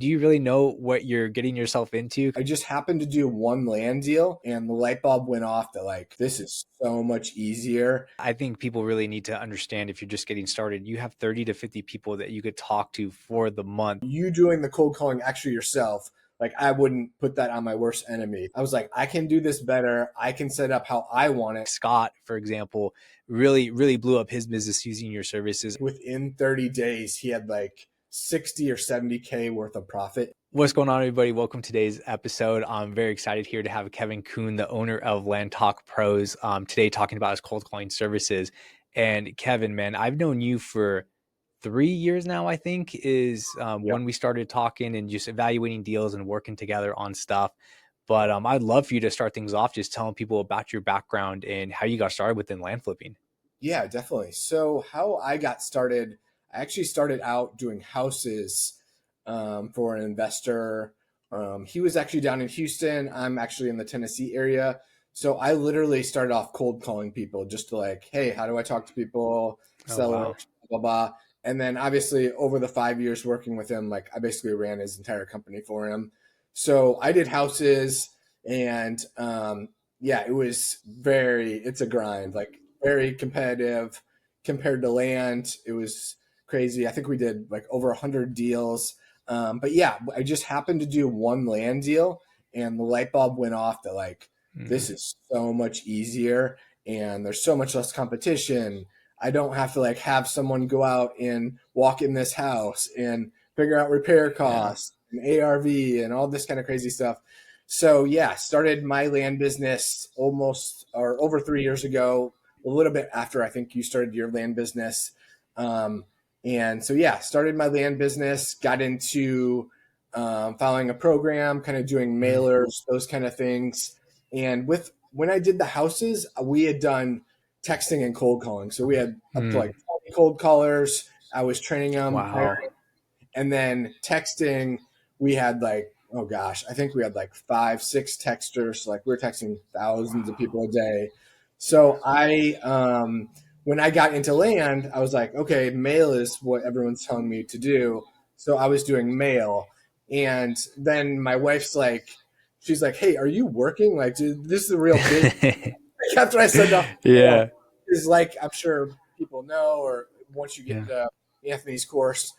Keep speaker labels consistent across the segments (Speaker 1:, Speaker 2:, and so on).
Speaker 1: Do you really know what you're getting yourself into?
Speaker 2: I just happened to do one land deal and the light bulb went off that like this is so much easier.
Speaker 1: I think people really need to understand if you're just getting started, you have 30 to 50 people that you could talk to for the month.
Speaker 2: You doing the cold calling actually yourself, like I wouldn't put that on my worst enemy. I was like, I can do this better. I can set up how I want it.
Speaker 1: Scott, for example, really blew up his business using your services.
Speaker 2: Within 30 days, he had like 60 or 70K worth of profit.
Speaker 1: What's going on, everybody? Welcome to today's episode. I'm very excited here to have Kevin Kuhn, the owner of Land Talk Pros, today talking about his cold calling services. And Kevin, man, I've known you for 3 years now, I think, is when we started talking and just evaluating deals and working together on stuff. But I'd love for you to start things off just telling people about your background and how you got started within land flipping.
Speaker 2: Yeah, definitely. So how I got started, I actually started out doing houses for an investor. He was actually down in Houston. I'm actually in the Tennessee area. So I literally started off cold calling people just to like, hey, how do I talk to people, sellers,
Speaker 1: Wow.
Speaker 2: blah, blah, blah. And then obviously over the 5 years working with him, like I basically ran his entire company for him. So I did houses and yeah, it's a grind, like very competitive compared to land. It was crazy. I think we did like over 100 deals. But yeah, I just happened to do one land deal and the light bulb went off that like, this is so much easier and there's so much less competition. I don't have to like have someone go out and walk in this house and figure out repair
Speaker 1: Yeah.
Speaker 2: costs and ARV and all this kind of crazy stuff. So yeah, started my land business almost or over 3 years ago, a little bit after I think you started your land business. And so yeah, started my land business, got into following a program, kind of doing mailers, those kind of things. And when I did the houses, we had done texting and cold calling. So we had up to like 20 cold callers. I was training them,
Speaker 1: Wow.
Speaker 2: and then texting, we had like, oh gosh, I think we had like 5, 6 texters. So like we were texting thousands of people a day. So when I got into land, I was like, okay, mail is what everyone's telling me to do. So I was doing mail. And then my wife's like, she's like, hey, are you working? Like, dude, this is a real business. After I said that,
Speaker 1: Yeah.
Speaker 2: is like, I'm sure people know, or once you get
Speaker 1: Yeah.
Speaker 2: into Anthony's course,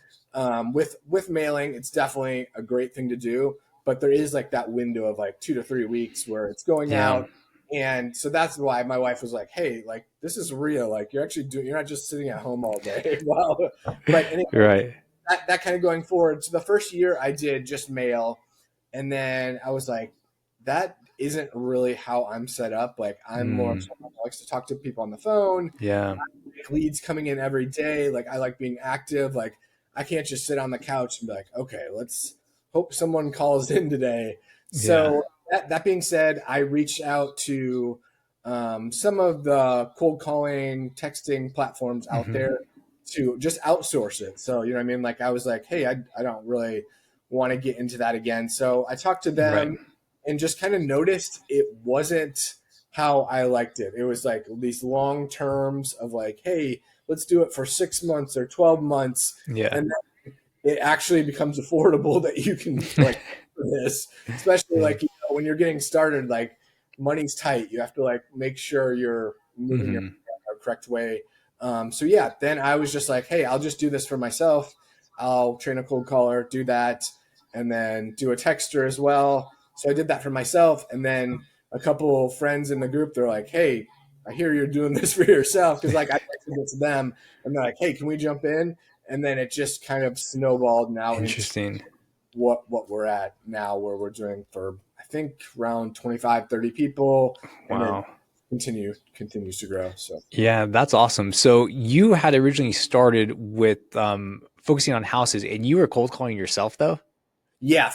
Speaker 2: with mailing, it's definitely a great thing to do. But there is like that window of like 2 to 3 weeks where it's going
Speaker 1: Yeah.
Speaker 2: out. And so that's why my wife was like, hey, like, this is real. Like, you're not just sitting at home all day. Well, but anyway,
Speaker 1: Right.
Speaker 2: that kind of going forward. So the first year I did just mail. And then I was like, that isn't really how I'm set up. Like, I'm more of someone who likes to talk to people on the phone,
Speaker 1: Yeah.
Speaker 2: leads coming in every day. Like, I like being active. Like, I can't just sit on the couch and be like, okay, let's hope someone calls in today.
Speaker 1: Yeah.
Speaker 2: So that being said, I reached out to some of the cold calling, texting platforms out there to just outsource it. So, you know what I mean? Like, I was like, hey, I don't really want to get into that again. So I talked to
Speaker 1: Right.
Speaker 2: them and just kind of noticed it wasn't how I liked it. It was like these long terms of like, hey, let's do it for 6 months or 12 months.
Speaker 1: Yeah.
Speaker 2: And then it actually becomes affordable that you can like for this, especially
Speaker 1: Yeah.
Speaker 2: like, when you're getting started, like money's tight. You have to like make sure you're moving your correct way. So yeah, then I was just like, hey, I'll just do this for myself. I'll train a cold caller, do that, and then do a texter as well. So I did that for myself. And then a couple of friends in the group, they're like, hey, I hear you're doing this for yourself. Cause like I texted it to them and they're like, hey, can we jump in? And then it just kind of snowballed now into
Speaker 1: Interesting.
Speaker 2: what we're at now, where we're doing for, I think around 25, 30 people. And it
Speaker 1: Wow.
Speaker 2: continues to grow. So
Speaker 1: Yeah, that's awesome. So you had originally started with focusing on houses and you were cold calling yourself though?
Speaker 2: yeah,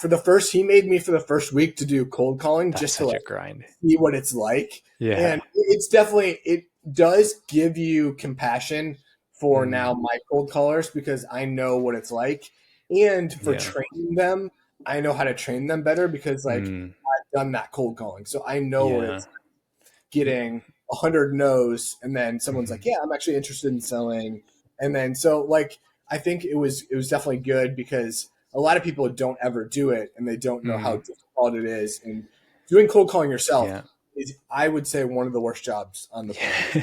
Speaker 2: he made me for the first week to do cold calling
Speaker 1: That's
Speaker 2: just to
Speaker 1: such a
Speaker 2: like
Speaker 1: grind.
Speaker 2: see what it's like. And
Speaker 1: Yeah.
Speaker 2: it does give you compassion for now my cold callers because I know what it's like. And for
Speaker 1: Yeah.
Speaker 2: training them, I know how to train them better because like I've done that cold calling. So I know what
Speaker 1: Yeah.
Speaker 2: it's getting 100 no's and then someone's like, yeah, I'm actually interested in selling. And then so like I think it was definitely good because a lot of people don't ever do it, and they don't know how
Speaker 1: Mm,
Speaker 2: difficult it is. And doing cold calling yourself
Speaker 1: yeah.
Speaker 2: is, I would say, one of the worst jobs on the planet.
Speaker 1: Yeah.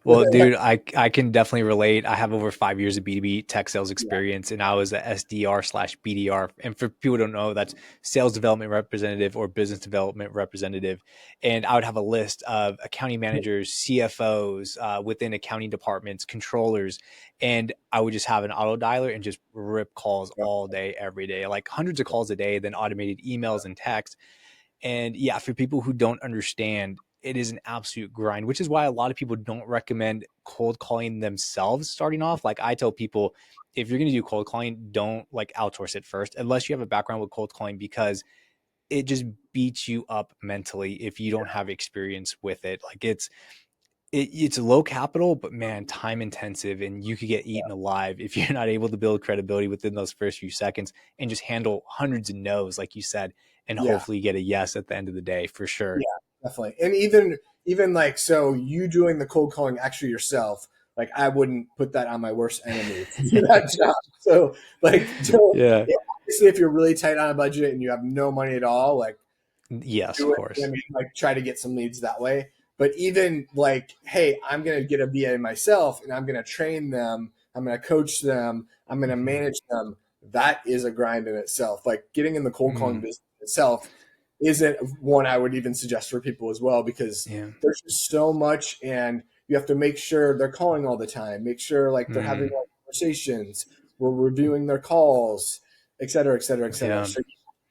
Speaker 1: Well,
Speaker 2: Like,
Speaker 1: dude, I can definitely relate. I have over 5 years of B2B tech sales
Speaker 2: yeah,
Speaker 1: experience, and I was a SDR/BDR. And for people who don't know, that's sales development representative or business development representative. And I would have a list of accounting managers, CFOs within accounting departments, controllers, and I would just have an auto dialer and just rip calls all day, every day, like hundreds of calls a day, then automated emails and texts. And yeah, for people who don't understand, it is an absolute grind, which is why a lot of people don't recommend cold calling themselves starting off. Like I tell people, if you're going to do cold calling, don't like outsource it first, unless you have a background with cold calling, because it just beats you up mentally if you don't have experience with it. Like it's low capital, but man, time intensive, and you could get eaten alive if you're not able to build credibility within those first few seconds and just handle hundreds of no's, like you said, and
Speaker 2: yeah.
Speaker 1: hopefully get a yes at the end of the day for
Speaker 2: Yeah,
Speaker 1: sure.
Speaker 2: definitely. And even like, so you doing the cold calling actually yourself, like I wouldn't put that on my worst enemy to do that job. So like, don't,
Speaker 1: Yeah.
Speaker 2: yeah, obviously if you're really tight on a budget and you have no money at all, like
Speaker 1: Yes, of
Speaker 2: do it. I
Speaker 1: course.
Speaker 2: mean, like try to get some leads that way. But even like, hey, I'm gonna get a VA myself and I'm gonna train them, I'm gonna coach them, I'm gonna
Speaker 1: Hmm.
Speaker 2: manage them. That is a grind in itself. Like getting in the cold calling
Speaker 1: Mm,
Speaker 2: business itself isn't one I would even suggest for people as well, because
Speaker 1: yeah.
Speaker 2: there's just so much, and you have to make sure they're calling all the time, make sure like they're having
Speaker 1: Mm,
Speaker 2: conversations, we're reviewing their calls, et cetera, et cetera, et cetera.
Speaker 1: yeah.
Speaker 2: So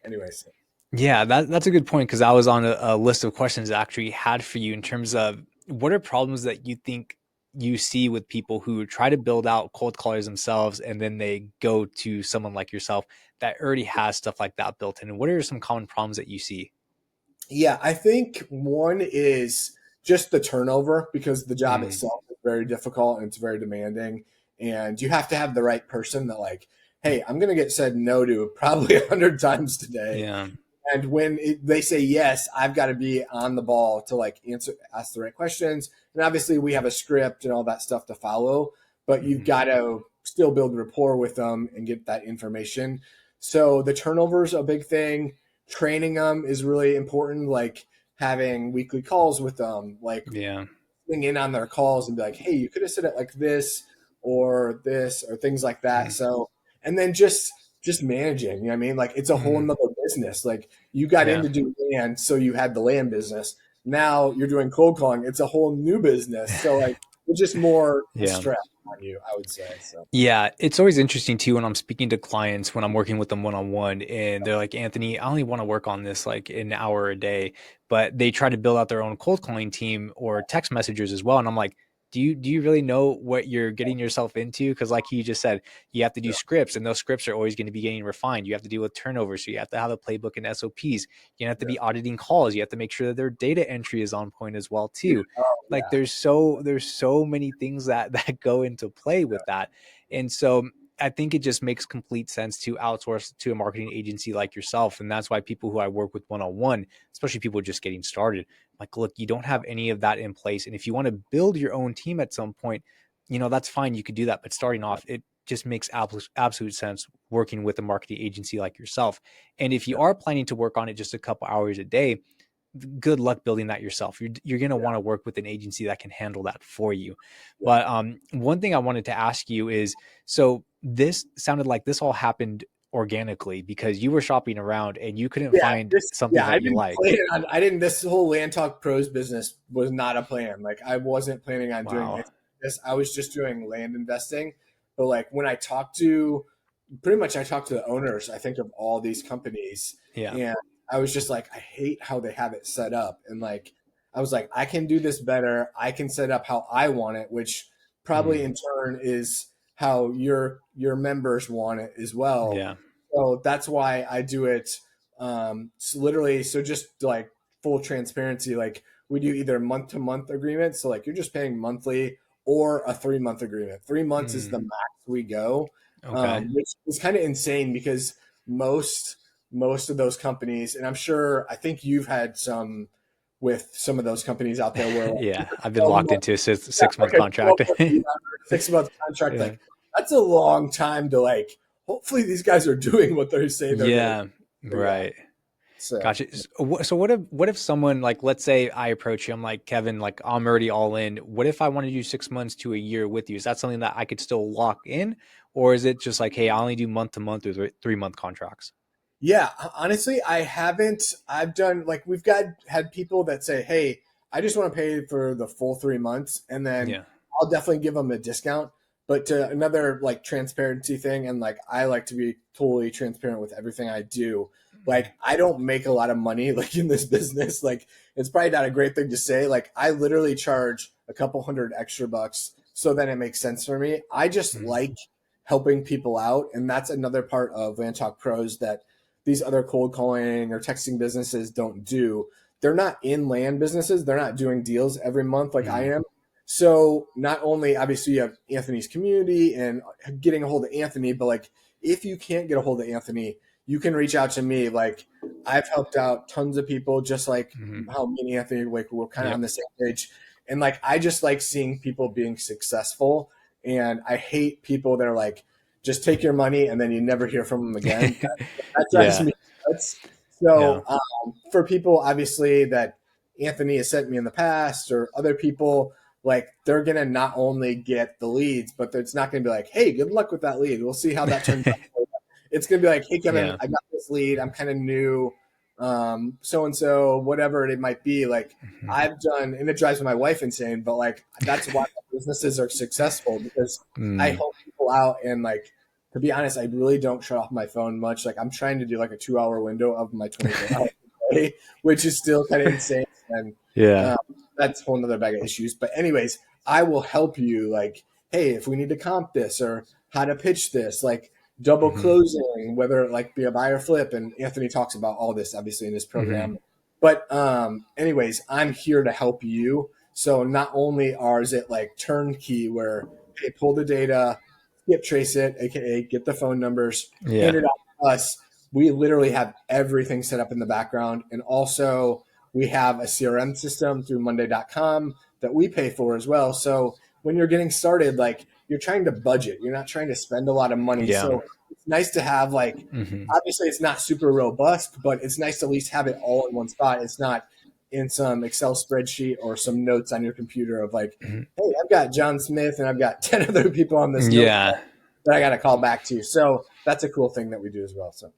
Speaker 2: anyways,
Speaker 1: Yeah, that's a good point, because I was on a list of questions I actually had for you in terms of what are problems that you think you see with people who try to build out cold callers themselves and then they go to someone like yourself that already has stuff like that built in. And what are some common problems that you see?
Speaker 2: yeah, I think one is just the turnover, because the job
Speaker 1: Mm,
Speaker 2: itself is very difficult and it's very demanding. And you have to have the right person that, like, hey, I'm going to get said no to probably 100 times today.
Speaker 1: yeah.
Speaker 2: And when they say yes, I've got to be on the ball to like ask the right questions. And obviously, we have a script and all that stuff to follow, but you've
Speaker 1: Hmm.
Speaker 2: got to still build rapport with them and get that information. So the turnover is a big thing. Training them is really important, like having weekly calls with them, like
Speaker 1: Yeah.
Speaker 2: listening in on their calls and be like, hey, you could have said it like this or things like that.
Speaker 1: Mm,
Speaker 2: So, and then just managing, you know what I mean? Like it's a whole
Speaker 1: mm,
Speaker 2: nother business. Like you got in
Speaker 1: yeah.
Speaker 2: to do land, so you had the land business. Now you're doing cold calling. It's a whole new business. So like it's just more
Speaker 1: Yeah.
Speaker 2: stress on you, I would say. So
Speaker 1: Yeah, it's always interesting too when I'm speaking to clients, when I'm working with them one on one, and they're like, Anthony, I only want to work on this like an hour a day, but they try to build out their own cold calling team or text messengers as well. And I'm like, do you really know what you're getting yourself into? Because like you just said, you have to do
Speaker 2: yeah,
Speaker 1: scripts, and those scripts are always going to be getting refined. You have to deal with turnover, so you have to have a playbook and SOPs. You have to
Speaker 2: yeah,
Speaker 1: be auditing calls. You have to make sure that their data entry is on point as well
Speaker 2: yeah.
Speaker 1: too.
Speaker 2: Oh
Speaker 1: Like
Speaker 2: yeah,
Speaker 1: there's so many things that that go into play
Speaker 2: yeah,
Speaker 1: with that. And so I think it just makes complete sense to outsource to a marketing agency like yourself. And that's why people who I work with one on one, especially people just getting started, like, look, you don't have any of that in place. And if you want to build your own team at some point, that's fine. You could do that. But starting off, it just makes absolute sense working with a marketing agency like yourself. And if you
Speaker 2: yeah,
Speaker 1: are planning to work on it just a couple hours a day, good luck building that yourself. You're going to
Speaker 2: yeah,
Speaker 1: want to work with an agency that can handle that for you.
Speaker 2: yeah.
Speaker 1: But one thing I wanted to ask you is, so this sounded like this all happened organically because you were shopping around and you couldn't
Speaker 2: Yeah,
Speaker 1: find something
Speaker 2: I
Speaker 1: that you
Speaker 2: didn't
Speaker 1: liked.
Speaker 2: plan on. I didn't. This whole Land Talk Pros business was not a plan. Like I wasn't planning on doing
Speaker 1: Wow.
Speaker 2: this. I was just doing land investing. But like when I talked to, pretty much I talked to the owners, I think, of all these companies,
Speaker 1: Yeah.
Speaker 2: and I was just like, I hate how they have it set up. And like I was like, I can do this better. I can set up how I want it, which probably
Speaker 1: Mm,
Speaker 2: in turn is how your members want it as well.
Speaker 1: yeah.
Speaker 2: So that's why I do it. So literally, so just like full transparency, like we do either month to month agreements. So like you're just paying monthly, or a 3 month agreement. 3 months is the
Speaker 1: Mm,
Speaker 2: max we go,
Speaker 1: okay.
Speaker 2: which is kind of insane, because most most of those companies, and I'm sure, I think you've had some with some of those companies out there where like
Speaker 1: Yeah. I've been
Speaker 2: 12
Speaker 1: locked
Speaker 2: months,
Speaker 1: into a
Speaker 2: yeah,
Speaker 1: 6 month
Speaker 2: like a 12
Speaker 1: contract.
Speaker 2: month, yeah, 6 month contract,
Speaker 1: Yeah.
Speaker 2: like that's a long time to like hopefully these guys are doing what they say they're going to
Speaker 1: Yeah.
Speaker 2: do. Yeah.
Speaker 1: Right.
Speaker 2: So,
Speaker 1: Gotcha. So what if someone, like, let's say I approach you, I'm like, Kevin, like, I'm already all in. What if I want to do 6 months to a year with you? Is that something that I could still lock in, or is it just like, hey, I only do month to month or 3 month contracts?
Speaker 2: yeah, honestly, I haven't. I've done like we've had people that say, "Hey, I just want to pay for the full 3 months," and then
Speaker 1: Yeah.
Speaker 2: I'll definitely give them a discount. But to another like transparency thing, and like I like to be totally transparent with everything I do. Like I don't make a lot of money like in this business. Like it's probably not a great thing to say. Like I literally charge a couple hundred extra bucks, so then it makes sense for me. I just
Speaker 1: Mhm.
Speaker 2: like helping people out, and that's another part of Land Talk Pros that these other cold calling or texting businesses don't do. They're not in land businesses. They're not doing deals every month like I
Speaker 1: Mhm.
Speaker 2: am. So not only obviously you have Anthony's community and getting a hold of Anthony, but like if you can't get a hold of Anthony, you can reach out to me. Like I've helped out tons of people, just like
Speaker 1: Mhm.
Speaker 2: how me and Anthony like we're kind of on
Speaker 1: Yep.
Speaker 2: the same page. And like I just like seeing people being successful. And I hate people that are like, just take your money and then you never hear from them again. That drives
Speaker 1: Yeah.
Speaker 2: me nuts.
Speaker 1: Yeah.
Speaker 2: So for people, obviously, that Anthony has sent me in the past or other people, like they're gonna not only get the leads, but it's not gonna be like, "Hey, good luck with that lead. We'll see how that turns out." It's gonna be like, "Hey, Kevin,
Speaker 1: Yeah.
Speaker 2: I got this lead. I'm kind of new, so and so, whatever it might be." Like
Speaker 1: Mhm.
Speaker 2: I've done, and it drives my wife insane. But like that's why my businesses are successful because I
Speaker 1: Mm.
Speaker 2: help people out and like to be honest, I really don't shut off my phone much. Like I'm trying to do like a 2 hour window of my 24 hours a day, which is still kind of insane. And
Speaker 1: Yeah.
Speaker 2: um, that's a whole nother bag of issues. But anyways, I will help you like, hey, if we need to comp this or how to pitch this, like double
Speaker 1: Mhm.
Speaker 2: closing, whether it like be a buy or flip. And Anthony talks about all this obviously in his
Speaker 1: Mhm.
Speaker 2: program. But anyways, I'm here to help you. So not only are is it like turnkey where hey, pull the data, skip trace it, aka get the phone numbers, hand
Speaker 1: Yeah.
Speaker 2: it out to us. We literally have everything set up in the background. And also we have a CRM system through Monday.com that we pay for as well. So when you're getting started, like you're trying to budget, you're not trying to spend a lot of money.
Speaker 1: Yeah.
Speaker 2: So it's nice to have like
Speaker 1: Mhm.
Speaker 2: obviously it's not super robust, but it's nice to at least have it all in one spot. It's not in some Excel spreadsheet or some notes on your computer of like,
Speaker 1: Mhm.
Speaker 2: hey, I've got John Smith and I've got 10 other people on this notebook
Speaker 1: Yeah.
Speaker 2: that I got to call back to. So that's a cool thing that we do as well. So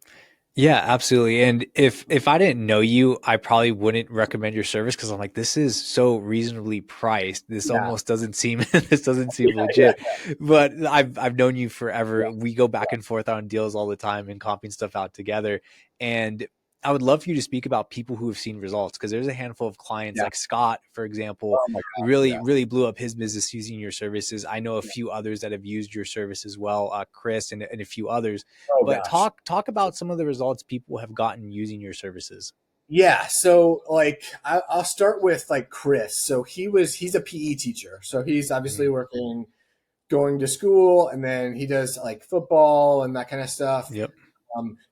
Speaker 1: Yeah, absolutely. And if I didn't know you, I probably wouldn't recommend your service because I'm like, this is so reasonably priced. This
Speaker 2: yeah,
Speaker 1: almost doesn't seem this doesn't seem
Speaker 2: yeah,
Speaker 1: legit. But I've known you
Speaker 2: yeah,
Speaker 1: forever. We go back and forth on deals all the time and comping stuff out together. And I would love for you to speak about people who have seen results because there's a handful of clients
Speaker 2: yeah.
Speaker 1: like Scott, for example,
Speaker 2: Oh my gosh,
Speaker 1: really,
Speaker 2: yeah.
Speaker 1: really blew up his business using your services. I know a few others that have used your service as well, Chris and a few others.
Speaker 2: Oh
Speaker 1: But
Speaker 2: gosh.
Speaker 1: talk about some of the results people have gotten using your services.
Speaker 2: Yeah, so like I'll start with like Chris. So he's a PE teacher. So he's obviously
Speaker 1: Mhm.
Speaker 2: working going to school and then he does like football and that kind of stuff.
Speaker 1: Yep.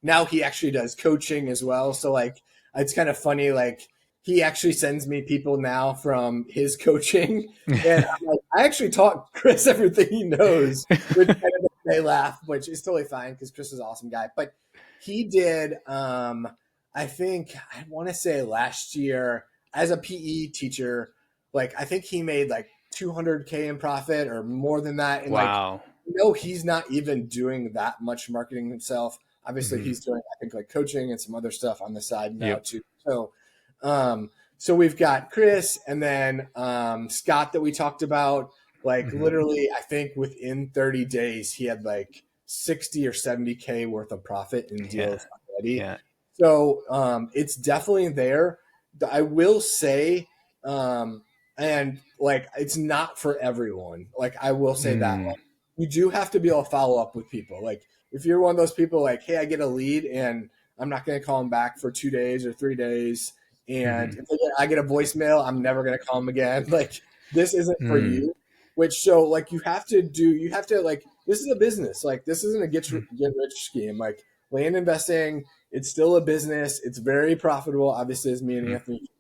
Speaker 2: Now he actually does coaching as well. So like it's kind of funny. Like he actually sends me people now from his coaching, and I'm like, I actually taught Chris everything he knows, which kind of they laugh, which is totally fine because Chris is an awesome guy. But he did, I think I want to say last year as a PE teacher, like I think he made like 200K in profit or more than that, and like
Speaker 1: Wow.
Speaker 2: he's not even doing that much marketing himself. Obviously,
Speaker 1: Hmm.
Speaker 2: he's doing, I think, like coaching and some other stuff on the side now
Speaker 1: Yep.
Speaker 2: too. Um, so we've got Chris and then Scott that we talked about. Like
Speaker 1: Hmm.
Speaker 2: literally, I think within 30 days, he had like 60 or 70K worth of profit in
Speaker 1: Yeah.
Speaker 2: deals already.
Speaker 1: Yeah.
Speaker 2: So it's definitely there. I will say, um, and like it's not for everyone. Like I will say that
Speaker 1: Mm.
Speaker 2: you do have to be able to follow up with people. Like if you're one of those people like, hey, I get a lead and I'm not going to call them back for 2 days or 3 days. And
Speaker 1: Hmm.
Speaker 2: if I get a voicemail, I'm never going to call them again. Like this isn't for
Speaker 1: Mm.
Speaker 2: you. Which so like you have to like this is a business. Like this isn't a get rich scheme. Like land investing, it's still a business. It's very profitable. Obviously, as me and
Speaker 1: Hmm.
Speaker 2: Anthony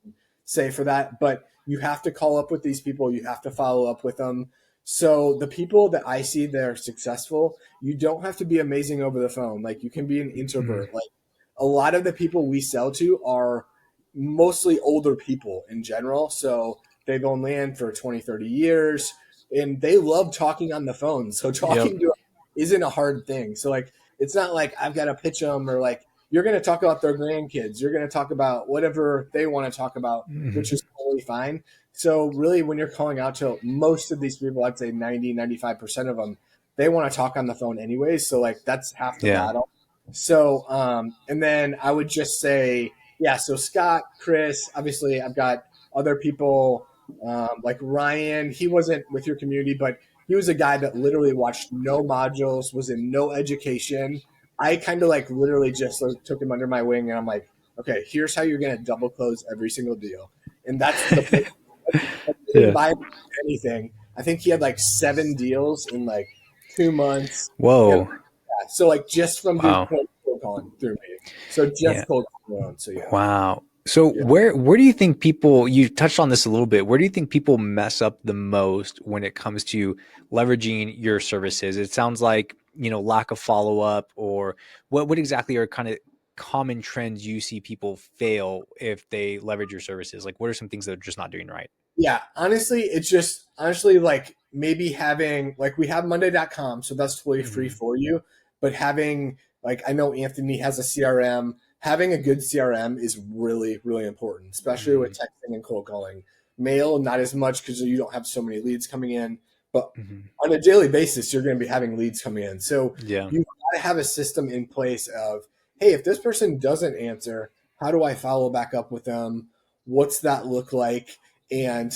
Speaker 2: say for that, but you have to call up with these people. You have to follow up with them. So the people that I see that are successful, you don't have to be amazing over the phone. Like you can be an
Speaker 1: Mhm.
Speaker 2: introvert. Like a lot of the people we sell to are mostly older people in general. So they've owned land for 20, 30 years and they love talking on the phone. So
Speaker 1: Yep.
Speaker 2: talking to them isn't a hard thing. So like it's not like I've got to pitch them or like you're going to talk about their grandkids. You're going to talk about whatever they want to talk about, which
Speaker 1: Mhm.
Speaker 2: is totally fine. So really when you're calling out to most of these people, I'd say 90, 95% of them, they want to talk on the phone anyways. So like that's half the
Speaker 1: Yeah.
Speaker 2: battle. So and then I would just say, yeah, so Scott, Chris, obviously I've got other people like Ryan, he wasn't with your community, but he was a guy that literally watched no modules, was in no education. I kind of like literally just like, took him under my wing and I'm like, okay, here's how you're going to double close every single deal. And that's the like, he didn't
Speaker 1: Yeah.
Speaker 2: buy anything. I think he had like 7 deals in like 2 months. And
Speaker 1: Whoa.
Speaker 2: yeah, so like just from doing
Speaker 1: Wow.
Speaker 2: cold calling through me. So
Speaker 1: Yeah.
Speaker 2: just cold calling alone. So yeah.
Speaker 1: Wow. So
Speaker 2: Yeah.
Speaker 1: where do you think people, you touched on this a little bit, where do you think people mess up the most when it comes to leveraging your services? It sounds like, lack of follow-up, or what exactly are kind of common trends you see people fail if they leverage your services? Like what are some things that they're just not doing right?
Speaker 2: Yeah, honestly, it's just honestly like maybe having like we have Monday.com, so that's totally free
Speaker 1: Hmm.
Speaker 2: for you. But having like I know Anthony has a CRM, having a good CRM is really, really important, especially with
Speaker 1: Hmm.
Speaker 2: texting and cold calling. Mail, not as much because you don't have so many leads coming in, but
Speaker 1: Hmm.
Speaker 2: on a daily basis, you're going to be having leads coming in. So
Speaker 1: Yeah.
Speaker 2: you've got to have a system in place of, hey, if this person doesn't answer, how do I follow back up with them? What's that look like? And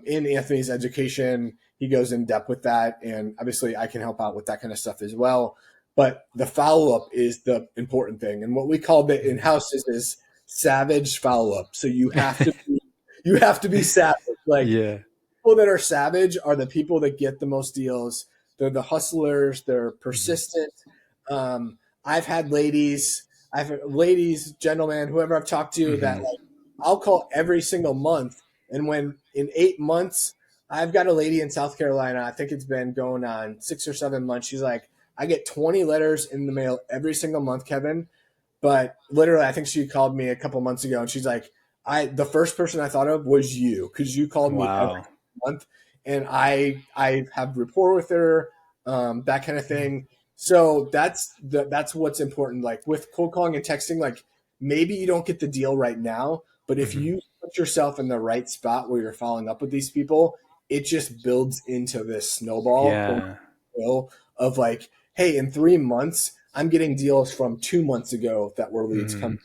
Speaker 2: in Anthony's education, he goes in depth with that. And obviously, I can help out with that kind of stuff as well. But the follow up is the important thing. And what we call it in
Speaker 1: Mhm.
Speaker 2: house is savage follow up. So you have to be savage. Like
Speaker 1: Yeah.
Speaker 2: people that are savage are the people that get the most deals. They're the hustlers. They're
Speaker 1: Hmm.
Speaker 2: persistent. Um, I've had ladies, gentlemen, whoever I've talked to that
Speaker 1: Hmm.
Speaker 2: like I'll call every single month. And when in 8 months, I've got a lady in South Carolina. I think it's been going on 6 or 7 months. She's like, I get 20 letters in the mail every single month, Kevin. But literally, I think she called me a couple months ago, and she's like, "I the first person I thought of was you because you called me every
Speaker 1: Wow.
Speaker 2: month, and I have rapport with her, that kind of thing. So that's what's important. Like with cold calling and texting, like maybe you don't get the deal right now, but if
Speaker 1: Hmm.
Speaker 2: you put yourself in the right spot where you're following up with these people, it just builds into this snowball
Speaker 1: Yeah.
Speaker 2: of like, hey, in 3 months, I'm getting deals from 2 months ago that were leads
Speaker 1: Hmm.
Speaker 2: coming.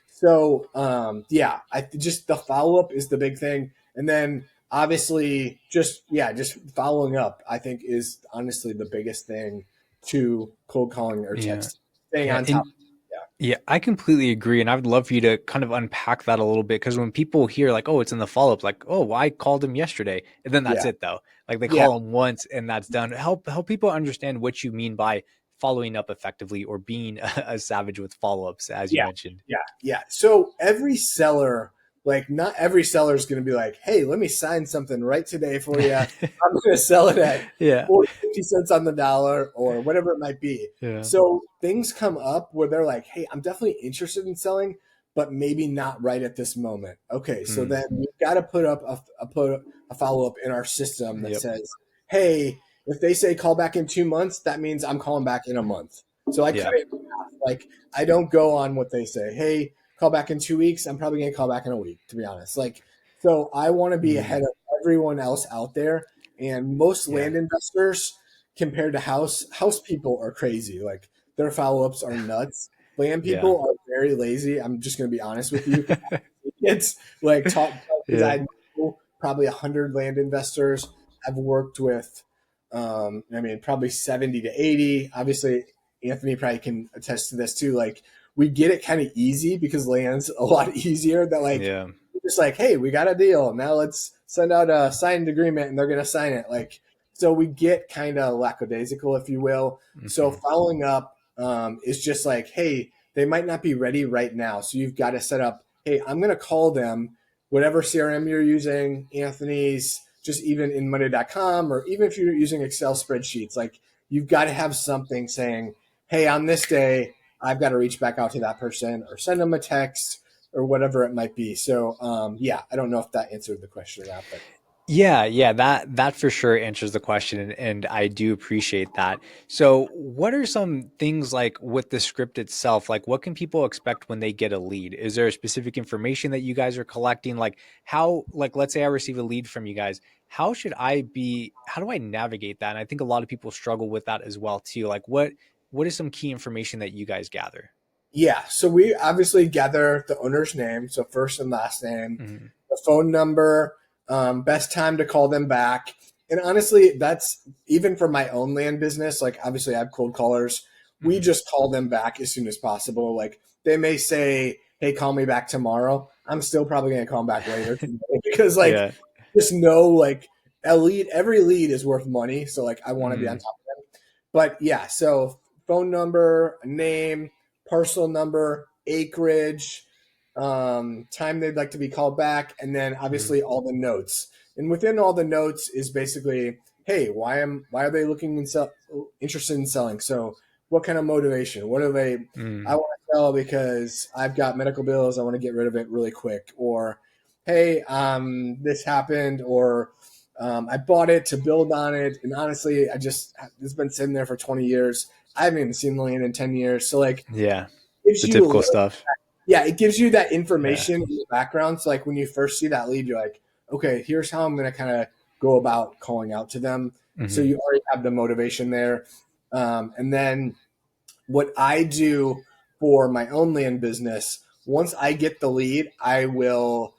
Speaker 2: So yeah, I just the follow up is the big thing, and then obviously just following up. I think is honestly the biggest thing to cold calling or
Speaker 1: Yeah.
Speaker 2: texting. Staying
Speaker 1: Yeah.
Speaker 2: on top.
Speaker 1: And yeah, I completely agree. And I would love for you to kind of unpack that a little bit. Cause when people hear like, oh, it's in the follow-up, like, oh, well, I called him yesterday. And then that's
Speaker 2: Yeah,
Speaker 1: it though. Like they
Speaker 2: yeah,
Speaker 1: call him once and that's done. Help people understand what you mean by following up effectively or being a savage with follow-ups, as you
Speaker 2: yeah,
Speaker 1: mentioned.
Speaker 2: yeah. So every seller, like not every seller is going to be like, hey, let me sign something right today for you. I'm going to sell it at
Speaker 1: Yeah.
Speaker 2: 40, 50 cents on the dollar or whatever it might be.
Speaker 1: Yeah.
Speaker 2: So things come up where they're like, hey, I'm definitely interested in selling, but maybe not right at this moment. Okay, so
Speaker 1: Mm.
Speaker 2: then we've got to put up a follow up in our system that
Speaker 1: Yep.
Speaker 2: says, hey, if they say call back in 2 months, that means I'm calling back in a month. So I cut
Speaker 1: Yeah.
Speaker 2: it in half. Like I don't go on what they say. Hey, call back in 2 weeks. I'm probably gonna call back in a week, to be honest. Like, so I want to be ahead
Speaker 1: Mm.
Speaker 2: of everyone else out there. And most
Speaker 1: Yeah.
Speaker 2: land investors, compared to house people, are crazy. Like their follow ups are nuts. Land
Speaker 1: Yeah.
Speaker 2: people are very lazy. I'm just gonna be honest with you. It's like talk because
Speaker 1: Yeah.
Speaker 2: I know probably 100 land investors. I've worked with, I mean, probably 70 to 80. Obviously, Anthony probably can attest to this too. Like, we get it kind of easy because land's a lot easier. That like,
Speaker 1: Yeah.
Speaker 2: just like, hey, we got a deal. Now let's send out a signed agreement, and they're gonna sign it. Like, so we get kind of lackadaisical, if you will. So
Speaker 1: Hmm.
Speaker 2: following up is just like, hey, they might not be ready right now. So you've got to set up, hey, I'm going to call them, whatever CRM you're using, Anthony's, just even in Monday.com, or even if you're using Excel spreadsheets, like you've got to have something saying, hey, on this day, I've got to reach back out to that person or send them a text or whatever it might be. So, yeah, I don't know if that answered the question or not, but
Speaker 1: Yeah, that for sure answers the question, and I do appreciate that. So, what are some things like with the script itself? Like, what can people expect when they get a lead? Is there specific information that you guys are collecting? Like, how, like, let's say I receive a lead from you guys, how do I navigate that? And I think a lot of people struggle with that as well too. Like, what is some key information that you guys gather?
Speaker 2: yeah, so we obviously gather the owner's name, so first and last name,
Speaker 1: Hmm.
Speaker 2: the phone number, best time to call them back. And honestly, that's even for my own land business. Like, obviously, I have cold callers. We
Speaker 1: Hmm.
Speaker 2: just call them back as soon as possible. Like, they may say, hey, call me back tomorrow. I'm still probably going to call them back later today because, like,
Speaker 1: Yeah.
Speaker 2: just know, like, every lead is worth money. So, like, I want to be on
Speaker 1: Mm,
Speaker 2: top of them. But yeah, so phone number, name, parcel number, acreage, time they'd like to be called back, and then
Speaker 1: mm,
Speaker 2: obviously all the notes. And within all the notes is basically, hey, why are they looking and interested in selling? So what kind of motivation? What are they? I
Speaker 1: mm,
Speaker 2: want to sell because I've got medical bills. I want to get rid of it really quick. Or hey, this happened. Or I bought it to build on it, and honestly, it's been sitting there for 20 years. I haven't even seen the land in 10 years. So like,
Speaker 1: yeah.
Speaker 2: gives
Speaker 1: The
Speaker 2: you
Speaker 1: typical stuff.
Speaker 2: yeah, it gives you that
Speaker 1: Yeah.
Speaker 2: information in the background. So like when you first see that lead, you're like, okay, here's how I'm going to kind of go about calling out to them. So
Speaker 1: Hmm.
Speaker 2: you already have the motivation there. And then what I do for my own land business, once I get the lead, I will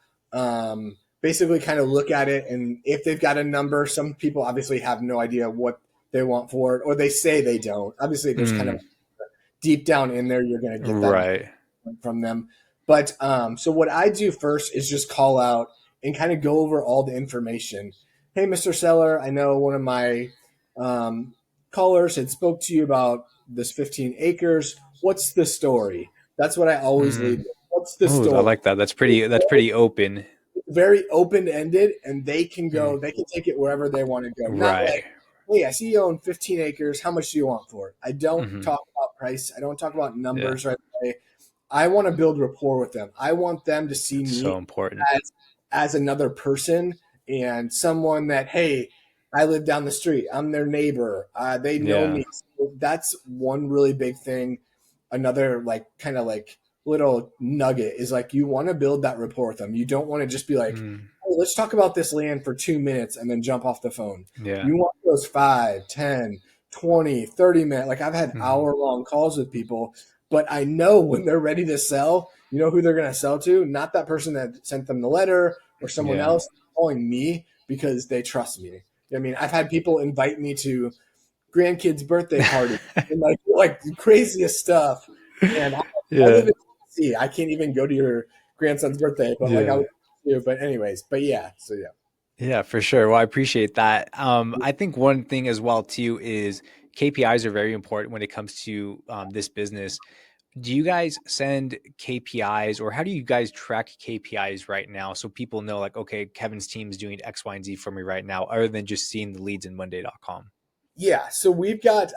Speaker 2: basically kind of look at it. And if they've got a number, some people obviously have no idea what they want for it, or they say they don't. Obviously, there's kind of
Speaker 1: Mm,
Speaker 2: deep down in there, you're going to get that
Speaker 1: right.
Speaker 2: from them. But so what I do first is just call out and kind of go over all the information. Hey, Mr. Seller, I know one of my um, callers had spoke to you about this 15 acres. What's the story? That's what I always lead
Speaker 1: Mm.
Speaker 2: with. What's the
Speaker 1: Oh, I
Speaker 2: story?
Speaker 1: like that. That's pretty open.
Speaker 2: Very open ended, and they can
Speaker 1: Mm,
Speaker 2: go. They can take it wherever they want to go. Not
Speaker 1: right.
Speaker 2: like, hey, I see you own 15 acres. How much do you want for it? I don't
Speaker 1: Hmm.
Speaker 2: talk about price. I don't talk about
Speaker 1: Yeah.
Speaker 2: numbers right away. I want to build rapport with them. I want them to see
Speaker 1: That's so
Speaker 2: me
Speaker 1: important.
Speaker 2: as another person and someone that, hey, I live down the street. I'm their neighbor. They know
Speaker 1: Yeah.
Speaker 2: me. So that's one really big thing. Another like kind of like little nugget is like you want to build that rapport with them. You don't want to just be like,
Speaker 1: Mm,
Speaker 2: hey, let's talk about this land for 2 minutes and then jump off the phone.
Speaker 1: yeah.
Speaker 2: You want those 5, 10, 20, 30 minute. Like I've had
Speaker 1: Hmm.
Speaker 2: hour-long calls with people, but I know when they're ready to sell, you know who they're going to sell to? Not that person that sent them the letter or someone
Speaker 1: Yeah.
Speaker 2: else calling me because they trust me. I mean, I've had people invite me to grandkids' birthday party and like the craziest stuff. And I live
Speaker 1: Yeah.
Speaker 2: in Tennessee. I can't even go to your grandson's birthday, but like I
Speaker 1: Yeah.
Speaker 2: would do. But anyways, but yeah. So yeah.
Speaker 1: Yeah, for sure. Well, I appreciate that. I think one thing as well too is KPIs are very important when it comes to this business. Do you guys send KPIs or how do you guys track KPIs right now so people know like, okay, Kevin's team is doing X, Y, and Z for me right now, other than just seeing the leads in Monday.com?
Speaker 2: Yeah, so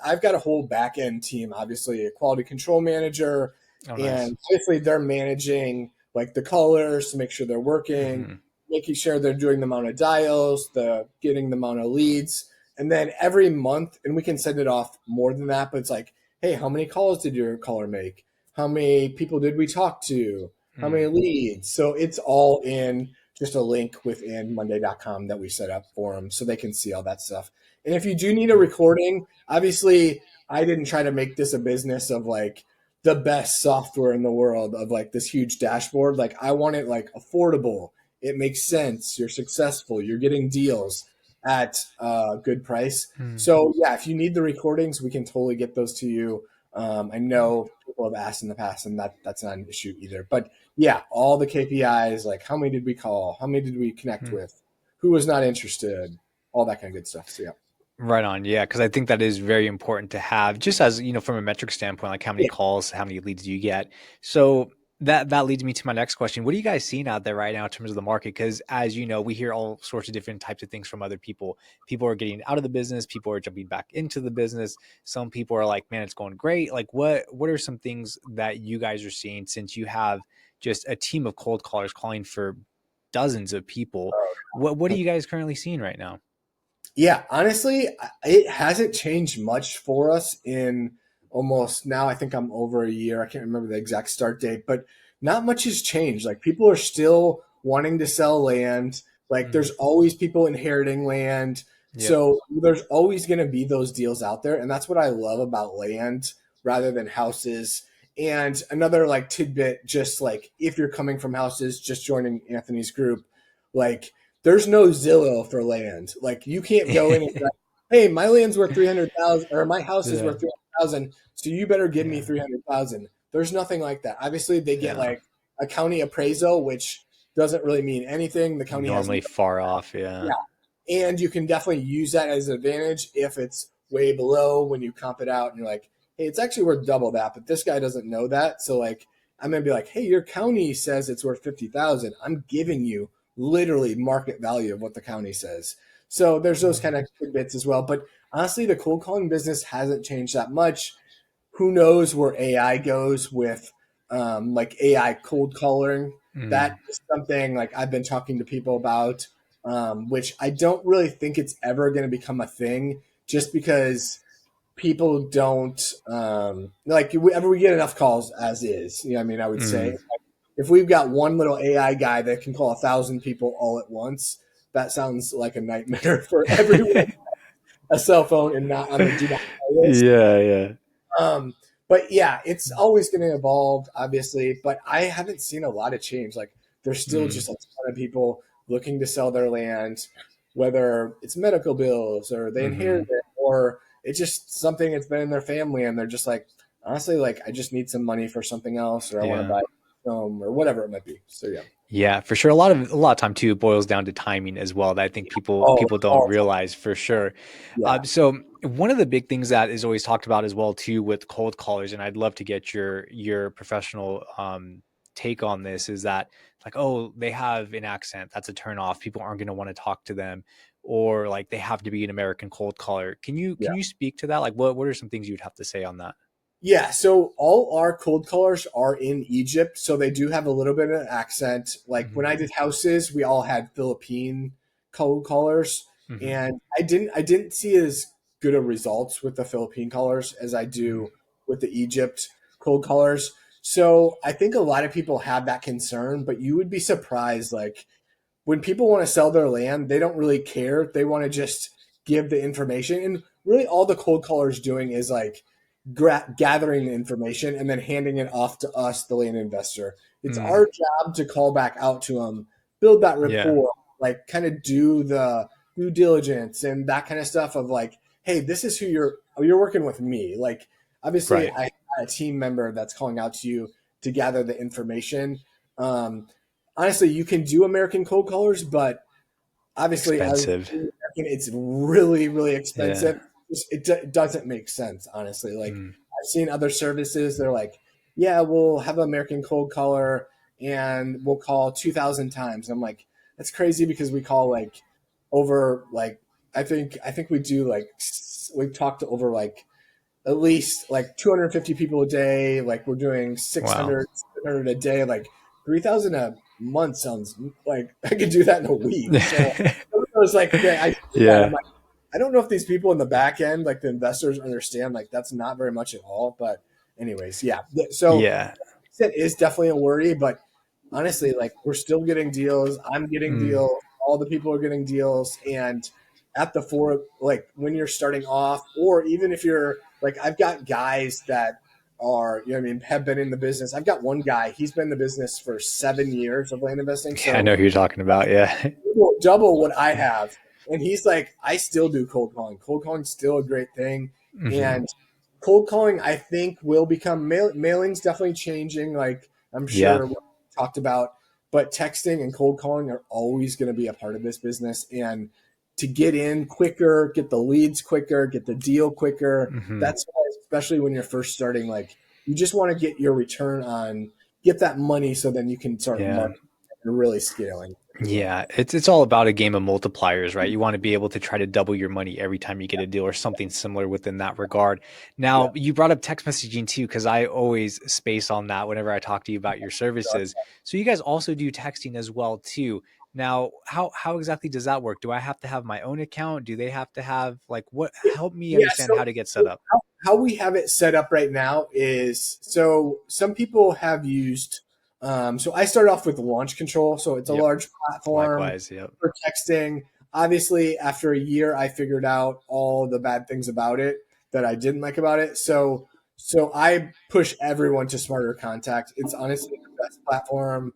Speaker 2: I've got a whole back end team, obviously a quality control manager,
Speaker 1: Oh, nice.
Speaker 2: and obviously they're managing like the callers to make sure they're working,
Speaker 1: Hmm.
Speaker 2: making sure they're doing the amount of dials, the getting the amount of leads, and then every month, and we can send it off more than that, but it's like, hey, how many calls did your caller make? How many people did we talk to? How many
Speaker 1: Mm.
Speaker 2: leads? So it's all in just a link within Monday.com that we set up for them so they can see all that stuff. And if you do need a
Speaker 1: Mm.
Speaker 2: recording, obviously I didn't try to make this a business of like the best software in the world of like this huge dashboard. Like I want it like affordable. It makes sense. You're successful. You're getting deals at a good price.
Speaker 1: Mm.
Speaker 2: So yeah, if you need the recordings, we can totally get those to you. I know people have asked in the past, and that's not an issue either. But yeah, all the KPIs, like how many did we call, how many did we connect
Speaker 1: Mm.
Speaker 2: with, who was not interested, all that kind of good stuff. So yeah.
Speaker 1: Right on. Yeah. Cause I think that is very important to have just as, from a metric standpoint, like how many
Speaker 2: Yeah.
Speaker 1: calls, how many leads do you get? So that leads me to my next question. What are you guys seeing out there right now in terms of the market? Because as you know, we hear all sorts of different types of things from other people. People are getting out of the business. People are jumping back into the business. Some people are like, "Man, it's going great." Like, what are some things that you guys are seeing since you have just a team of cold callers calling for dozens of people? What are you guys currently seeing right now?
Speaker 2: Yeah, honestly, it hasn't changed much for us in almost now. I think I'm over a year. I can't remember the exact start date, but not much has changed. Like people are still wanting to sell land. Like
Speaker 1: Mm,
Speaker 2: there's always people inheriting land.
Speaker 1: yep.
Speaker 2: So there's always going to be those deals out there. And that's what I love about land rather than houses. And another like tidbit, just like if you're coming from houses, just joining Anthony's group, like there's no Zillow for land. Like you can't go in and be like, hey, my land's worth 300,000 or my house is
Speaker 1: Yeah.
Speaker 2: worth 300,000, so you better give me
Speaker 1: Yeah.
Speaker 2: 300,000. There's nothing like that. Obviously, they get
Speaker 1: Yeah.
Speaker 2: like a county appraisal, which doesn't really mean anything. The county has no,
Speaker 1: Normally far off. Yeah.
Speaker 2: yeah, and you can definitely use that as an advantage if it's way below when you comp it out and you're like, hey, it's actually worth double that, but this guy doesn't know that. So like I'm gonna be like, hey, your county says it's worth 50,000. I'm giving you literally market value of what the county says. So there's those kind of tidbits as well. But honestly, the cold calling business hasn't changed that much. Who knows where AI goes with like AI cold calling? That
Speaker 1: Mm,
Speaker 2: is something like I've been talking to people about, which I don't really think it's ever going to become a thing, just because people don't like whenever we get enough calls as is. You know, what I mean, I would say
Speaker 1: mm.
Speaker 2: if we've got one little AI guy that can call 1,000 people all at once, that sounds like a nightmare for everyone. A cell phone and not on the do not call list.
Speaker 1: Yeah, yeah.
Speaker 2: Um, but yeah, it's always going to evolve, obviously. But I haven't seen a lot of change. Like there's still
Speaker 1: Mm,
Speaker 2: just a ton of people looking to sell their land, whether it's medical bills or they inherit
Speaker 1: mhm.
Speaker 2: it, or it's just something that's been in their family, and they're just like, honestly, like I just need some money for something else, or I want to
Speaker 1: Yeah.
Speaker 2: buy some, or whatever it might be. So yeah.
Speaker 1: Yeah, for sure. A lot of time too, it boils down to timing as well. That I think people
Speaker 2: Oh,
Speaker 1: people don't
Speaker 2: all the time.
Speaker 1: realize for sure.
Speaker 2: Yeah,
Speaker 1: So one of the big things that is always talked about as well too with cold callers, and I'd love to get your professional take on this, is that like, oh, they have an accent, that's a turn off. People aren't going to want to talk to them, or like they have to be an American cold caller. Can you
Speaker 2: yeah.
Speaker 1: can you speak to that? Like, what are some things you'd have to say on that?
Speaker 2: Yeah, so all our cold callers are in Egypt, so they do have a little bit of an accent. Like when
Speaker 1: Hmm.
Speaker 2: I did houses, we all had Philippine cold callers,
Speaker 1: Hmm.
Speaker 2: and I didn't see as good of results with the Philippine callers as I
Speaker 1: Hmm.
Speaker 2: do with the Egypt cold callers. So I think a lot of people have that concern, but you would be surprised. Like when people want to sell their land, they don't really care. They want to just give the information. And really, all the cold callers doing is like gathering the information and then handing it off to us, the land investor. It's
Speaker 1: Mm,
Speaker 2: our job to call back out to them, build that
Speaker 1: yeah.
Speaker 2: rapport, like kind of do the due diligence and that kind of stuff of like, hey, this is who you're working with me. Like, obviously,
Speaker 1: Right.
Speaker 2: I have a team member that's calling out to you to gather the information. Um, honestly, you can do American cold callers, but obviously, as
Speaker 1: Expensive.
Speaker 2: it's really, really
Speaker 1: Yeah.
Speaker 2: expensive. It doesn't make sense, honestly. Like
Speaker 1: Mm,
Speaker 2: I've seen other services, they're like, yeah, we'll have an American cold caller and we'll call 2,000 times. I'm like, that's crazy because we call like over like I think we do like we talk to over like at least like 250 people a day. Like we're doing
Speaker 1: wow.
Speaker 2: 600 a day. Like 3,000 a month sounds like I could do that in a week. So it was like I see that. I'm
Speaker 1: Yeah.
Speaker 2: like, I don't know if these people in the back end, like the investors, understand. Like that's not very much at all. But anyways, yeah. So
Speaker 1: Yeah.
Speaker 2: it is definitely a worry, but honestly, like we're still getting deals. I'm getting
Speaker 1: Mm,
Speaker 2: deals. All the people are getting deals, and at the four, like when you're starting off, or even if you're like, I've got guys that are, you know, what I mean, have been in the business. I've got one guy. He's been in the business for 7 years of land investing.
Speaker 1: yeah, I
Speaker 2: So
Speaker 1: know who you're talking about. Yeah.
Speaker 2: double what I have. And he's like, I still do cold calling. Cold calling's still a great thing.
Speaker 1: Hmm.
Speaker 2: And cold calling, I think, will become mailing's definitely changing. Like I'm
Speaker 1: Yeah.
Speaker 2: sure we talked about, but texting and cold calling are always going to be a part of this business. And to get in quicker, get the leads quicker, get the deal quicker.
Speaker 1: Hmm.
Speaker 2: That's why, especially when you're first starting, like you just want to get your return on get that money so then you can start
Speaker 1: Yeah.
Speaker 2: marketing and really scaling as well.
Speaker 1: Yeah, it's all about a game of multipliers, right? You want to be able to try to double your money every time you get a deal or something similar within that regard.
Speaker 2: Yeah.
Speaker 1: Now, you brought up text messaging too, because I always space on that whenever I talk to you about your services. So you guys also do texting as well too. Now, how exactly does that work? Do I have to have my own account? Do they have to have like what? Help me
Speaker 2: Yeah.
Speaker 1: understand
Speaker 2: So,
Speaker 1: how to get set
Speaker 2: so
Speaker 1: up.
Speaker 2: how we have it set up right now is so some people have used. So I started off with Launch Control. So it's a
Speaker 1: Yep.
Speaker 2: large platform
Speaker 1: Likewise. Yep.
Speaker 2: for texting. Obviously, after a year, I figured out all the bad things about it that I didn't like about it. So I push everyone to Smarter Contact. It's honestly the best platform.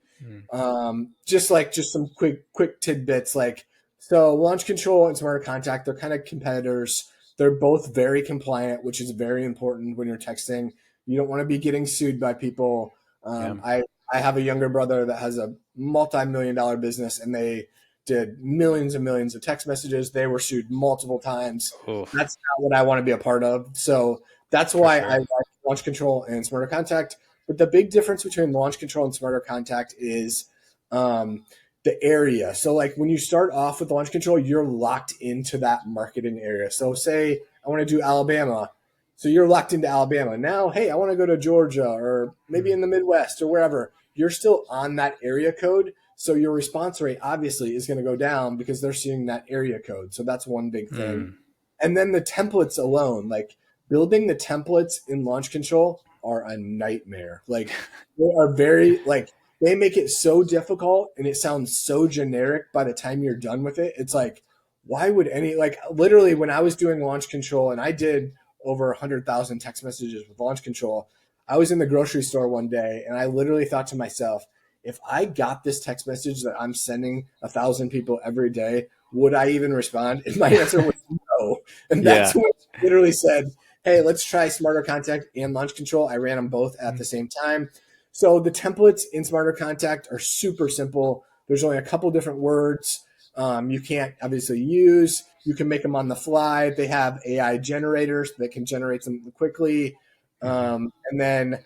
Speaker 1: Mm,
Speaker 2: Just some quick tidbits like so launch control and smarter contact, they're kind of competitors. They're both very compliant, which is very important when you're texting. You don't want to be getting sued by people.
Speaker 1: yeah.
Speaker 2: I have a younger brother that has a multi-million-dollar business, and they did millions and millions of text messages. They were sued multiple times.
Speaker 1: Oof,
Speaker 2: That's not what I want to be a part of. So that's
Speaker 1: for
Speaker 2: why I
Speaker 1: sure.
Speaker 2: like launch control and smarter contact. But the big difference between launch control and smarter contact is um, the area. So, like when you start off with launch control, you're locked into that marketing area. So, say I want to do Alabama. So, you're locked into Alabama. Now, hey, I want to go to Georgia or maybe
Speaker 1: Mm,
Speaker 2: in the Midwest or wherever. You're still on that area code. So, your response rate obviously is going to go down because they're seeing that area code. So, that's one big thing.
Speaker 1: mm.
Speaker 2: And then the templates alone, like building the templates in launch control are a nightmare. Like they are very like they make it so difficult and it sounds so generic by the time you're done with it. It's like, why would any like literally when I was doing launch control and I did over 100,000 text messages with launch control, I was in the grocery store one day and I literally thought to myself, if I got this text message that I'm sending 1,000 people every day, would I even respond? And my answer was no. And that's
Speaker 1: Yeah.
Speaker 2: when I literally said, hey, let's try Smarter Contact and Launch Control. I ran them both at
Speaker 1: Mm,
Speaker 2: the same time. So the templates in Smarter Contact are super simple. There's only a couple different words you can't obviously use. You can make them on the fly. They have AI generators that can generate them quickly.
Speaker 1: mhm.
Speaker 2: And then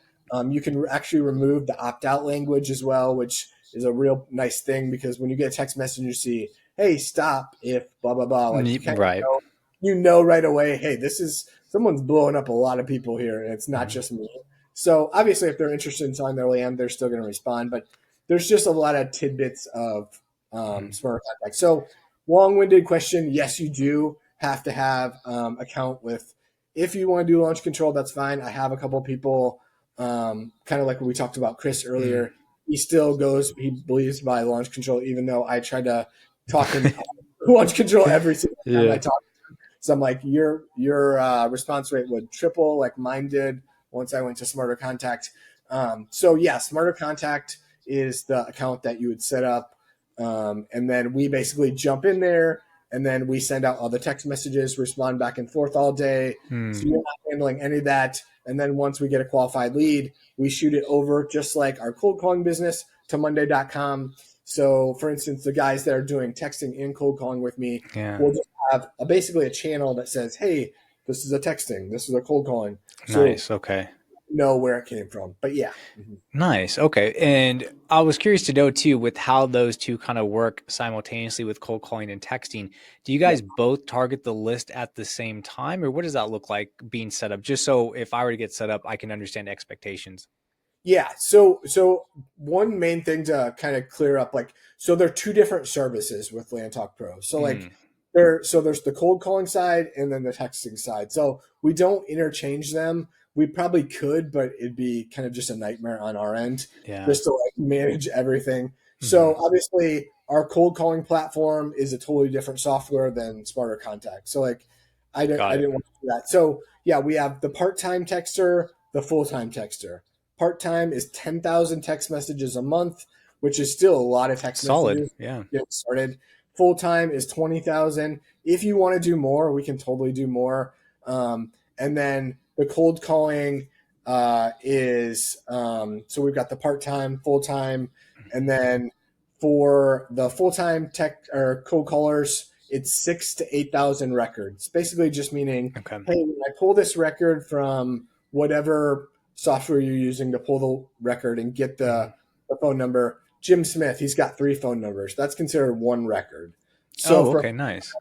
Speaker 2: you can actually remove the opt out language as well, which is a real nice thing because when you get a text message and you see, hey, stop if blah, blah, blah, like you kind of
Speaker 1: Right.
Speaker 2: know, you know right away, hey, this is someone's blowing up a lot of people here and it's not
Speaker 1: Mhm.
Speaker 2: just me. So obviously, if they're interested in selling their land, they're still going to respond. But there's just a lot of tidbits of
Speaker 1: Mhm.
Speaker 2: smarter contact. So long-winded question. Yes, you do have to have account with. If you want to do launch control, that's fine. I have a couple people, kind of like what we talked about Chris
Speaker 1: Mm.
Speaker 2: earlier. He still goes. He believes by launch control, even though I try to talk him launch control every single time I
Speaker 1: Yeah.
Speaker 2: talk. So I'm like, your response rate would triple, like mine did once I went to Smarter Contact. So yeah, Smarter Contact is the account that you would set up, and then we basically jump in there, and then we send out all the text messages, respond back and forth all day. So
Speaker 1: Mm.
Speaker 2: you're not handling any of that. And then once we get a qualified lead, we shoot it over just like our cold calling business to Monday.com. So, for instance, the guys that are doing texting and cold calling with me
Speaker 1: Yeah.
Speaker 2: will just have basically a channel that says, hey, this is a texting, this is a cold calling. So
Speaker 1: Nice. Okay.
Speaker 2: know where it came from. But yeah. Mhm.
Speaker 1: Nice. Okay. And I was curious to know too, with how those two kind of work simultaneously with cold calling and texting, do you
Speaker 2: Yeah.
Speaker 1: guys both target the list at the same time, or what does that look like being set up? Just so if I were to get set up, I can understand expectations.
Speaker 2: Yeah. So one main thing to kind of clear up, like, so there are two different services with Land Talk Pro. So like
Speaker 1: Mm.
Speaker 2: there's the cold calling side and then the texting side. So we don't interchange them. We probably could, but it'd be kind of just a nightmare on our end
Speaker 1: Yeah.
Speaker 2: just to like manage everything.
Speaker 1: Hmm.
Speaker 2: So obviously our cold calling platform is a totally different software than Smarter Contact. So like I
Speaker 1: Got it.
Speaker 2: didn't want to do that. So yeah, we have the part-time texter, the full-time texter. Part-time is 10,000 text messages a month, which is still a lot of text
Speaker 1: Solid.
Speaker 2: messages
Speaker 1: Yeah.
Speaker 2: to get started. Full-time is 20,000. If you want to do more, we can totally do more. And then the cold calling is so we've got the part-time, full-time, and then for the full-time tech or cold callers, it's 6 to 8,000 records. Basically, just meaning,
Speaker 1: Okay.
Speaker 2: hey, when I pull this record from whatever software you're using to pull the record and get
Speaker 1: Mhm.
Speaker 2: the phone number. Jim Smith, he's got 3 phone numbers. That's considered one record. So
Speaker 1: Oh,
Speaker 2: for
Speaker 1: okay, nice.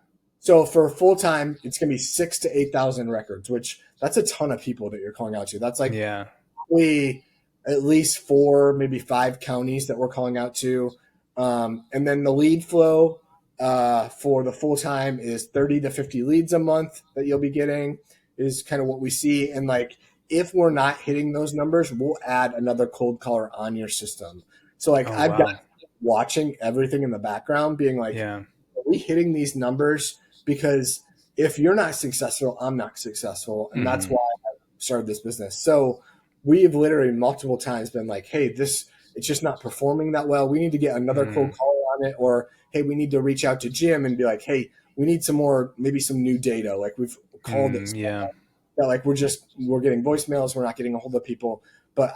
Speaker 2: full time, it's going to be 6 to 8,000 records, which that's a ton of people that you're calling out to. That's like
Speaker 1: Yeah.
Speaker 2: probably at least 4, maybe 5 counties that we're calling out to. And then the lead flow for the full time is 30 to 50 leads a month that you'll be getting, is kind of what we see. And like, if we're not hitting those numbers, we'll add another cold caller on your system. So like,
Speaker 1: Oh,
Speaker 2: I've got
Speaker 1: wow.
Speaker 2: watching everything in the background being like,
Speaker 1: Yeah.
Speaker 2: are we hitting these numbers? Because if you're not successful, I'm not successful. And that's
Speaker 1: Mhm.
Speaker 2: why I started this business. So we've literally multiple times been like, hey, this, it's just not performing that well. We need to get another cold
Speaker 1: Mhm.
Speaker 2: caller on it. Or, hey, we need to reach out to Jim and be like, hey, we need some more, maybe some new data. Like we've called it
Speaker 1: Mm, yeah.
Speaker 2: that, like we're getting voicemails, we're not getting a hold of people. But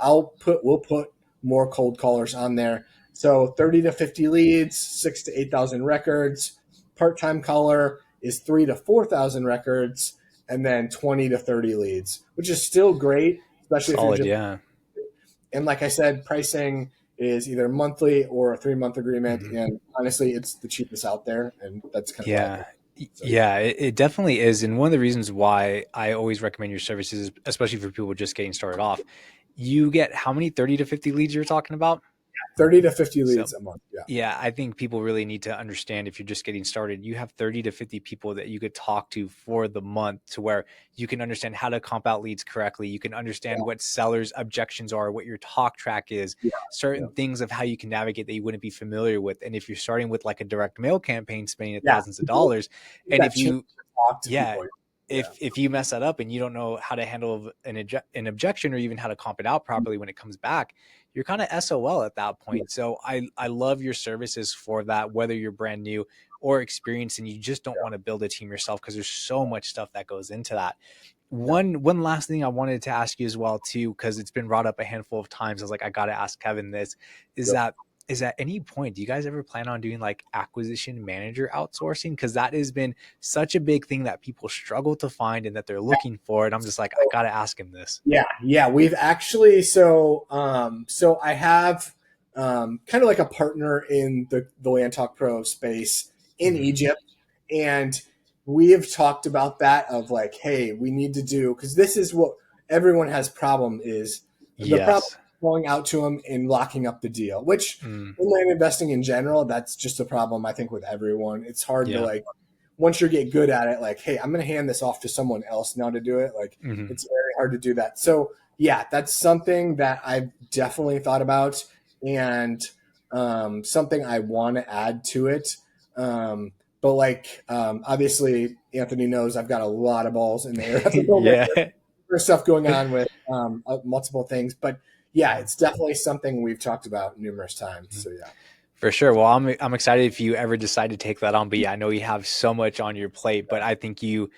Speaker 2: we'll put more cold callers on there. So 30 to 50 leads, 6 to 8,000 records. Part-time caller is 3 to 4,000 records, and then 20 to 30 leads, which is still great, especially if you're
Speaker 1: Solid,
Speaker 2: just,
Speaker 1: yeah.
Speaker 2: and like I said, pricing is either monthly or a 3 month agreement.
Speaker 1: Mhm.
Speaker 2: And honestly, it's the cheapest out there. And that's kind of why I
Speaker 1: Yeah.
Speaker 2: picked it. So yeah.
Speaker 1: Yeah, it definitely is. And one of the reasons why I always recommend your services, especially for people just getting started off, you get how many 30 to 50 leads you're talking about?
Speaker 2: 30 to 50
Speaker 1: So
Speaker 2: leads a month. Yeah.
Speaker 1: yeah, I think people really need to understand if you're just getting started, you have 30 to 50 people that you could talk to for the month to where you can understand how to comp out leads correctly. You can understand what sellers' objections are, what your talk track is,
Speaker 2: Yeah. Yeah.
Speaker 1: certain things of how you can navigate that you wouldn't be familiar with. And if you're starting with like a direct mail campaign, spending
Speaker 2: Yeah.
Speaker 1: thousands of dollars,
Speaker 2: You
Speaker 1: and
Speaker 2: got
Speaker 1: if
Speaker 2: chance
Speaker 1: you
Speaker 2: to talk to
Speaker 1: yeah,
Speaker 2: people. Yeah.
Speaker 1: if you mess that up and you don't know how to handle an objection or even how to comp it out properly when it comes back, you're kind of SOL at that
Speaker 2: Yeah.
Speaker 1: point. So I love your services for that, whether you're brand new or experienced and you just don't want to build a team yourself because there's so much stuff that goes into that.
Speaker 2: Yeah.
Speaker 1: One last thing I wanted to ask you as well too, because it's been brought up a handful of times. I was like, I gotta ask Kevin this. Is
Speaker 2: Yep.
Speaker 1: that is at any point, do you guys ever plan on doing like acquisition manager outsourcing? Because that has been such a big thing that people struggle to find and that they're looking for. And I'm just like, I gotta ask him this.
Speaker 2: Yeah, yeah, we've actually so I have kind of like a partner in the Land Talk Pro space in
Speaker 1: Mhm.
Speaker 2: Egypt, and we have talked about that of like, hey, we need to do, because this is what everyone has problem is, the problem
Speaker 1: Yes.
Speaker 2: is going out to them and locking up the deal, which
Speaker 1: Mm,
Speaker 2: in land investing in general, that's just a problem I think with everyone. It's hard to
Speaker 1: yeah.
Speaker 2: like, once you get good at it, like, hey, I'm going to hand this off to someone else now to do it. Like,
Speaker 1: Mhm.
Speaker 2: it's very hard to do that. So, yeah, that's something that I've definitely thought about, and something I want to add to it. But like, obviously, Anthony knows I've got a lot of balls in the air at the moment.
Speaker 1: Yeah.
Speaker 2: There's stuff going on with multiple things, but yeah, it's definitely something we've talked about numerous times.
Speaker 1: Mhm.
Speaker 2: So yeah,
Speaker 1: For sure. Well, I'm excited if you ever decide to take that on. But yeah, I know you have so much on your plate, but I think your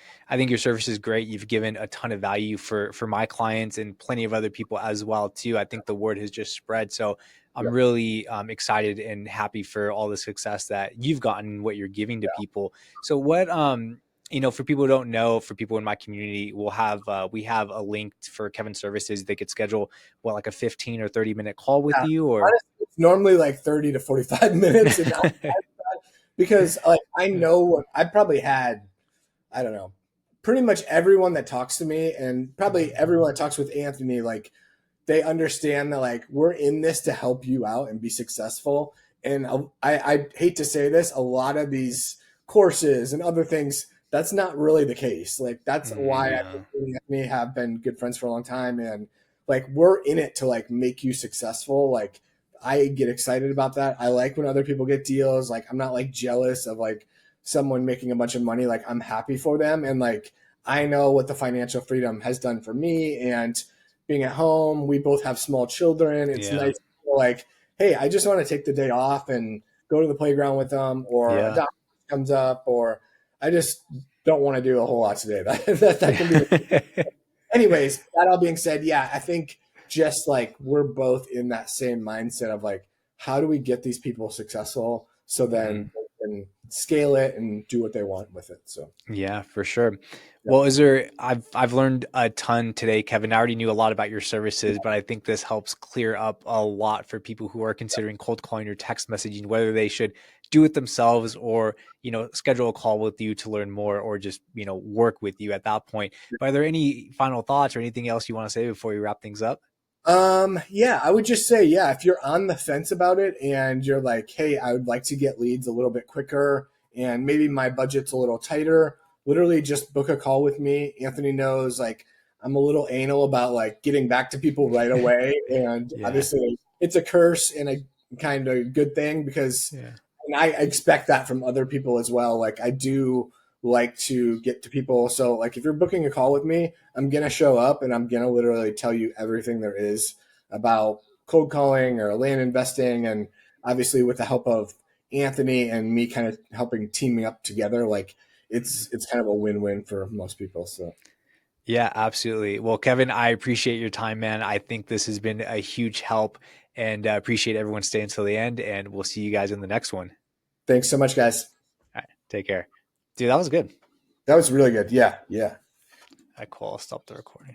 Speaker 1: service is great. You've given a ton of value for my clients and plenty of other people as well too. I think the word has just spread. So I'm
Speaker 2: yeah,
Speaker 1: really excited and happy for all the success that you've gotten, what you're giving to people. So what for people who don't know, for people in my community, we have a link for Kevin services. They could schedule what, like a 15 or 30-minute call with
Speaker 2: yeah.
Speaker 1: you or
Speaker 2: Honestly, it's normally like 30 to 45 minutes, and because like I know what I probably had, I don't know, pretty much everyone that talks to me, and probably everyone that talks with Anthony, like they understand that like we're in this to help you out and be successful. And I hate to say this, a lot of these courses and other things, that's not really the case. Like that's why I
Speaker 1: Yeah.
Speaker 2: think you and Anthony have been good friends for a long time, and like we're in it to like make you successful. Like I get excited about that. I like when other people get deals. Like I'm not like jealous of like someone making a bunch of money. Like I'm happy for them, and like I know what the financial freedom has done for me, and being at home. We both have small children. It's
Speaker 1: Yeah.
Speaker 2: nice to feel like, hey, I just want to take the day off and go to the playground with them, or a
Speaker 1: Yeah.
Speaker 2: doctor comes up, or I just don't want to do a whole lot today. That can be the anyways, that all being said, yeah, I think just like we're both in that same mindset of like, how do we get these people successful so
Speaker 1: Mhm.
Speaker 2: then and scale it and do what they want with it. So
Speaker 1: Yeah, for sure.
Speaker 2: yeah.
Speaker 1: Well, I've learned a ton today, Kevin. I already knew a lot about your services, but I think this helps clear up a lot for people who are considering cold calling or text messaging, whether they should do it themselves or, schedule a call with you to learn more or just, work with you at that point. But are there any final thoughts or anything else you want to say before we wrap things up?
Speaker 2: Yeah, I would just say, yeah, if you're on the fence about it and you're like, hey, I would like to get leads a little bit quicker and maybe my budget's a little tighter, literally just book a call with me. Anthony knows like I'm a little anal about like getting back to people right away. And
Speaker 1: Yeah.
Speaker 2: obviously it's a curse and a kind of good thing because
Speaker 1: Yeah.
Speaker 2: and I expect that from other people as well. Like I do like to get to people. So like if you're booking a call with me, I'm gonna show up and I'm gonna literally tell you everything there is about cold calling or land investing, and obviously with the help of Anthony and me, kind of helping teaming up together, like it's kind of a win-win for most people. So
Speaker 1: Yeah, absolutely. Well, Kevin, I appreciate your time, man. I think this has been a huge help and appreciate everyone staying till the end. And we'll see you guys in the next one.
Speaker 2: thanks so much, guys.
Speaker 1: All right. Take care. Dude, that was good.
Speaker 2: That was really good. Yeah, yeah.
Speaker 1: All right, cool. I'll stop the recording.